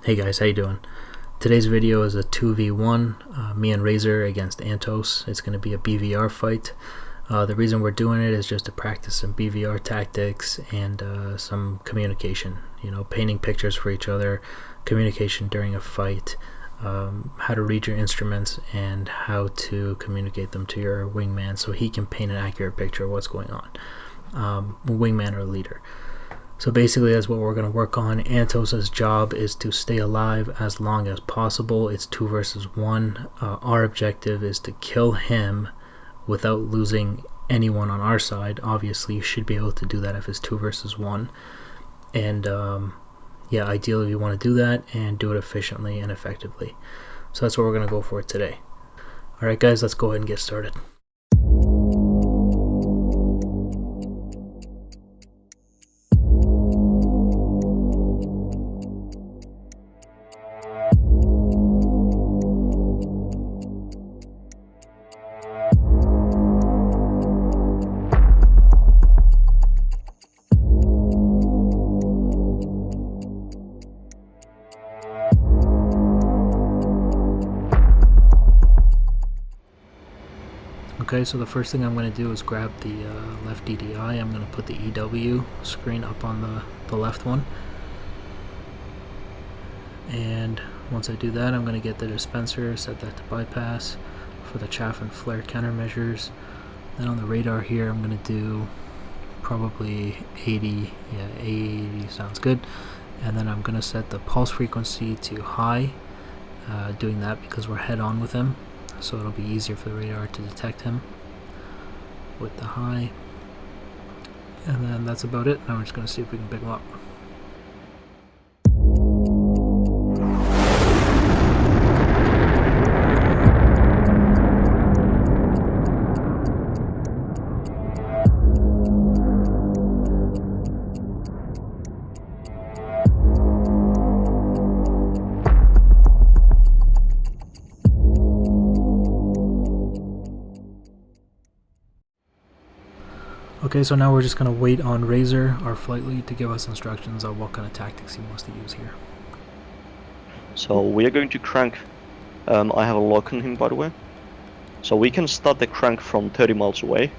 Hey guys, how you doing? Today's video is a 2v1, me and Razor against Antos. It's going to be a BVR fight. The reason we're doing it is just to practice some BVR tactics and some communication. You know, painting pictures for each other, communication during a fight, how to read your instruments, and how to communicate them to your wingman so he can paint an accurate picture of what's going on. Wingman or leader. So basically that's what we're going to work on. Antos's job is to stay alive as long as possible. It's 2 versus 1. Our objective is to kill him without losing anyone on our side. Obviously you should be able to do that if it's 2 versus 1. And yeah, ideally you want to do that and do it efficiently and effectively. So that's what we're going to go for today. Alright guys, let's go ahead and get started. Okay, so the first thing I'm going to do is grab the left DDI. I'm going to put the EW screen up on the left one. And once I do that, I'm going to get the dispenser, set that to bypass for the chaff and flare countermeasures. Then on the radar here, I'm going to do probably 80. Yeah, 80 sounds good. And then I'm going to set the pulse frequency to high, doing that because we're head on with him. So it'll be easier for the radar to detect him with the high. And then that's about it. Now we're just going to see if we can pick him up. Okay, so now we're just going to wait on Razor, our flight lead, to give us instructions on what kind of tactics he wants to use here. So we are going to crank. I have a lock on him, by the way. So we can start the crank from 30 miles away.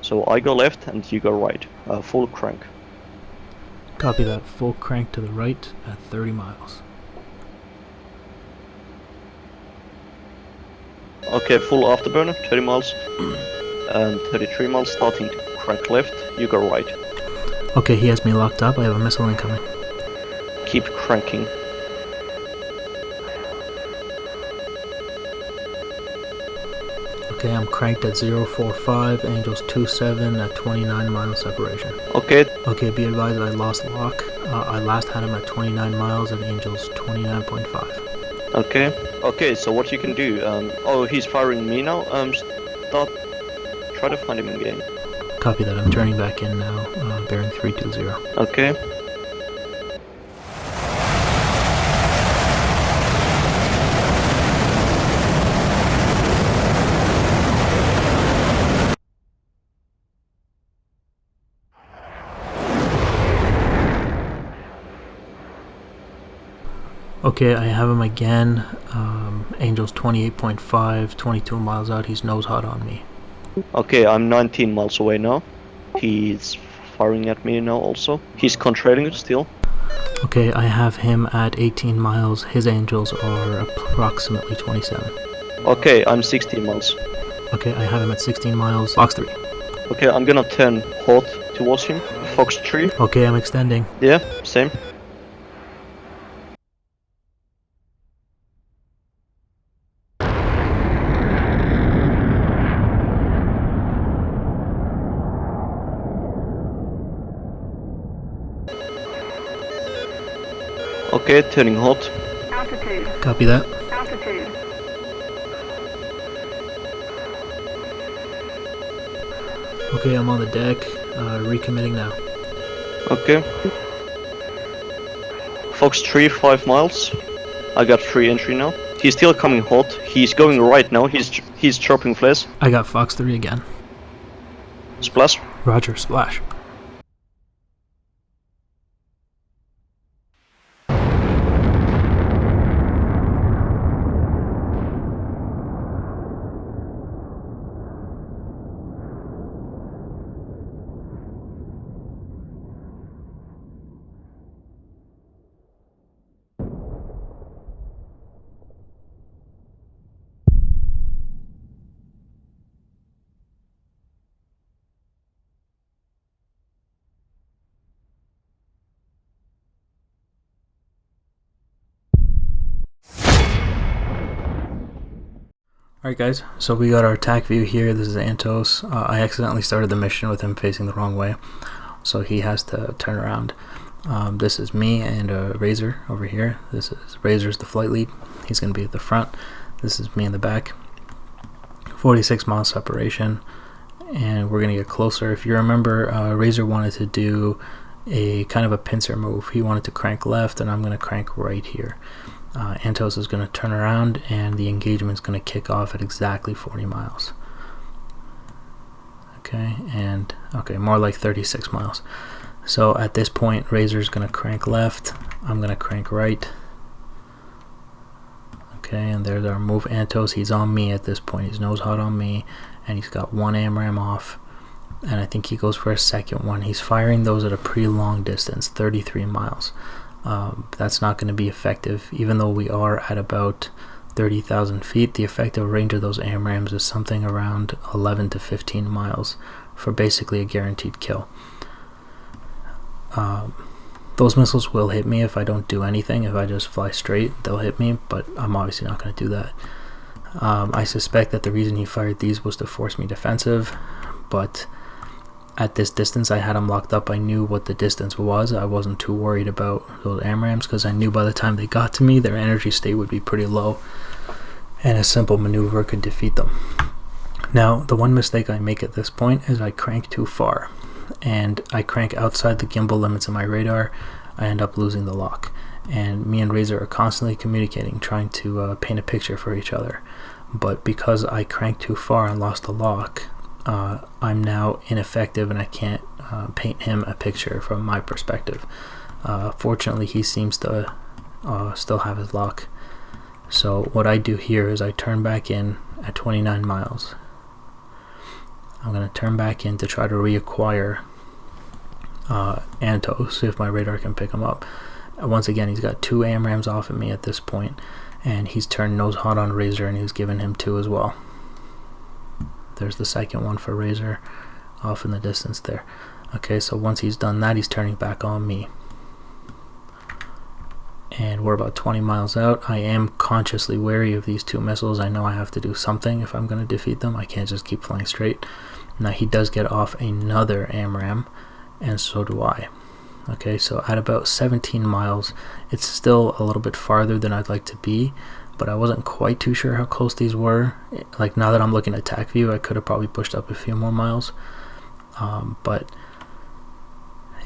So I go left and you go right. Full crank. Copy that. Full crank to the right at 30 miles. Okay, full afterburner, 30 miles. And 33 miles starting to crank left, you go right. Okay, he has me locked up. I have a missile incoming. Keep cranking. Okay, I'm cranked at 045, Angels 27 at 29 miles separation. Okay. Okay, be advised I lost lock. I last had him at 29 miles at Angels 29.5. Okay. Okay, so what you can do, oh, he's firing me now. Try to find him in game. Copy that, I'm turning back in now, bearing 320. Okay. Okay, I have him again. Angels 28.5, 22 miles out. He's nose hot on me. Okay, I'm 19 miles away now. He's firing at me now also. He's contrailing still. Okay, I have him at 18 miles. His Angels are approximately 27. Okay, I'm 16 miles. Okay, I have him at 16 miles. Fox 3. Okay, I'm gonna turn hot towards him. Fox 3. Okay, I'm extending. Yeah, same. Okay, turning hot. Altitude. Copy that. Altitude. Okay, I'm on the deck. Recommitting now. Okay. Fox 3, 5 miles. I got 3 entry now. He's still coming hot. He's going right now. He's chopping flares. I got Fox 3 again. Splash. Roger, splash. Alright guys, so we got our attack view here. This is Antos. I accidentally started the mission with him facing the wrong way, so he has to turn around. This is me and Razor over here. This is Razor's the flight lead. He's going to be at the front. This is me in the back. 46 mile separation, and we're going to get closer. If you remember, Razor wanted to do a kind of a pincer move. He wanted to crank left, and I'm going to crank right here. Antos is going to turn around, and the engagement is going to kick off at exactly 40 miles. Okay, and okay, more like 36 miles. So at this point, Razor's going to crank left. I'm going to crank right. Okay, and there's our move. Antos, he's on me at this point. He's nose hot on me, and he's got one AMRAM off. And I think he goes for a second one. He's firing those at a pretty long distance, 33 miles. That's not going to be effective, even though we are at about 30,000 feet. The effective range of those AMRAMs is something around 11 to 15 miles for basically a guaranteed kill. Those missiles will hit me if I don't do anything. If I just fly straight, they'll hit me, but I'm obviously not going to do that. I suspect that the reason he fired these was to force me defensive, but at this distance I had them locked up. I knew what the distance was. I wasn't too worried about those AMRAMs because I knew by the time they got to me, their energy state would be pretty low, and a simple maneuver could defeat them. Now, the one mistake I make at this point is I crank too far, and I crank outside the gimbal limits of my radar. I end up losing the lock, and me and Razor are constantly communicating, trying to paint a picture for each other. But because I cranked too far and lost the lock, I'm now ineffective, and I can't paint him a picture from my perspective. Fortunately, he seems to still have his lock. So what I do here is I turn back in at 29 miles. I'm going to turn back in to try to reacquire Antos, if my radar can pick him up. Once again, he's got two AMRAMs off at me at this point, and he's turned nose hot on Razor, and he's given him two as well. There's the second one for Razor off in the distance there. Okay, so once he's done that, he's turning back on me. And we're about 20 miles out. I am consciously wary of these two missiles. I know I have to do something if I'm going to defeat them. I can't just keep flying straight. Now he does get off another AMRAM, and so do I. Okay, so at about 17 miles, it's still a little bit farther than I'd like to be, but I wasn't quite too sure how close these were. Like, now that I'm looking at attack view, I could have probably pushed up a few more miles. But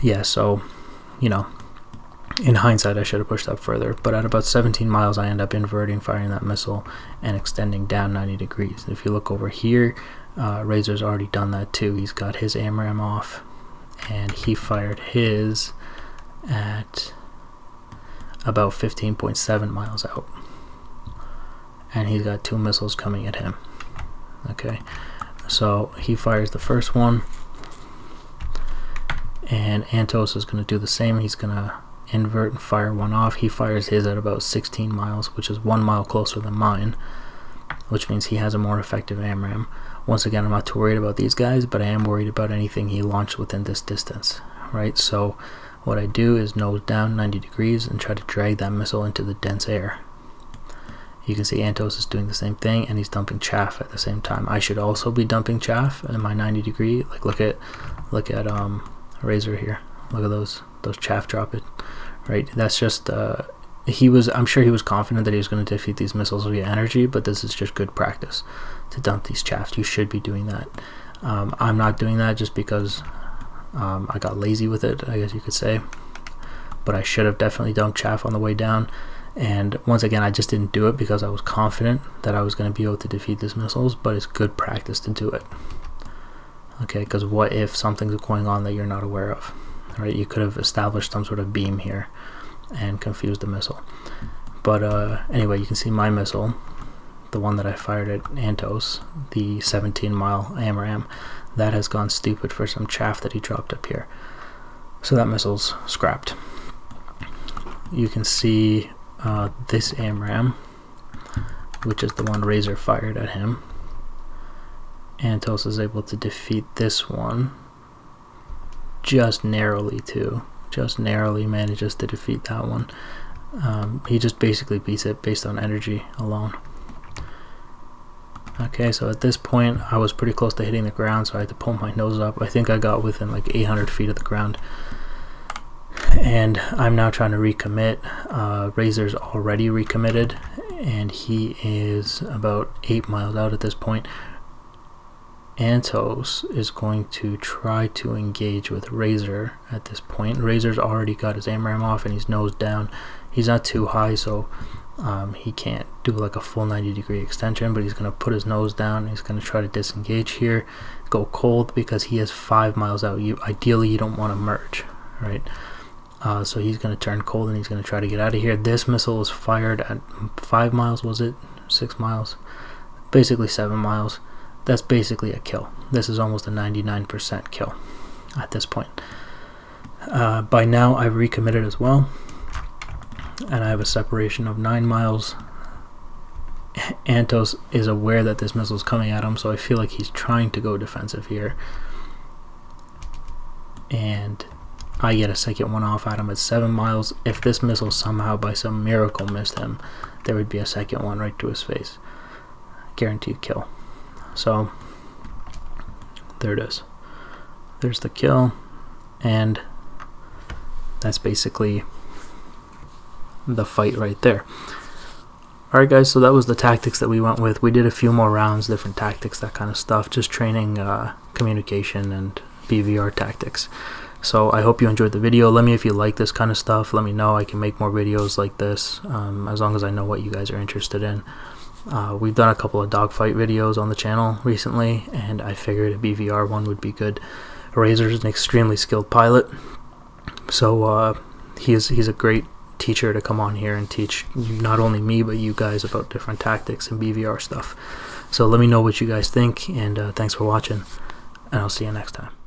yeah, so, you know, in hindsight, I should have pushed up further. But at about 17 miles, I end up inverting, firing that missile, and extending down 90 degrees. If you look over here, Razor's already done that too. He's got his AMRAM off, and he fired his at about 15.7 miles out. And he's got two missiles coming at him. Okay, so he fires the first one, and Antos is going to do the same. He's going to invert and fire one off. He fires his at about 16 miles, which is 1 mile closer than mine, which means he has a more effective AMRAM. Once again, I'm not too worried about these guys, but I am worried about anything he launched within this distance, right? So what I do is nose down 90 degrees and try to drag that missile into the dense air. You can see Antos is doing the same thing, and he's dumping chaff at the same time. I should also be dumping chaff in my 90 degree. Like, look at Razor here. Look at those chaff dropping, right? That's just I'm sure he was confident that he was going to defeat these missiles via energy, but this is just good practice to dump these chaffs. You should be doing that. I'm not doing that just because I got lazy with it, I guess you could say, but I should have definitely dumped chaff on the way down. And once again, I just didn't do it because I was confident that I was going to be able to defeat these missiles, but it's good practice to do it. Okay, because what if something's going on that you're not aware of, right? You could have established some sort of beam here and confused the missile. But anyway, you can see my missile, the one that I fired at Antos, the 17-mile AMRAM, that has gone stupid for some chaff that he dropped up here. So that missile's scrapped. You can see this AMRAM, which is the one Razor fired at him. Antos is able to defeat this one just narrowly too. Just narrowly manages to defeat that one. He just basically beats it based on energy alone. Okay, so at this point I was pretty close to hitting the ground, so I had to pull my nose up. I think I got within like 800 feet of the ground, and I'm now trying to recommit. Razor's already recommitted, and he is about 8 miles out at this point. Antos is going to try to engage with Razor at this point. Razor's already got his AMRAM off and he's nose down. He's not too high, so he can't do like a full 90-degree extension, but he's going to put his nose down. He's going to try to disengage here, go cold, because he is 5 miles out. Ideally you don't want to merge, right? So he's going to turn cold and he's going to try to get out of here. This missile was fired at 5 miles, was it? 6 miles? Basically 7 miles. That's basically a kill. This is almost a 99% kill at this point. By now I've recommitted as well, and I have a separation of 9 miles. Antos is aware that this missile is coming at him, so I feel like he's trying to go defensive here. And I get a second one off at him at 7 miles. If this missile somehow by some miracle missed him, there would be a second one right to his face. Guaranteed kill. So there it is. There's the kill, and that's basically the fight right there. Alright guys, so that was the tactics that we went with. We did a few more rounds, different tactics, that kind of stuff, just training communication and BVR tactics. So I hope you enjoyed the video. Let me, if you like this kind of stuff, let me know. I can make more videos like this, as long as I know what you guys are interested in. We've done a couple of dogfight videos on the channel recently, and I figured a BVR one would be good. Razor's an extremely skilled pilot, so he's a great teacher to come on here and teach not only me but you guys about different tactics and BVR stuff. So let me know what you guys think, and thanks for watching, and I'll see you next time.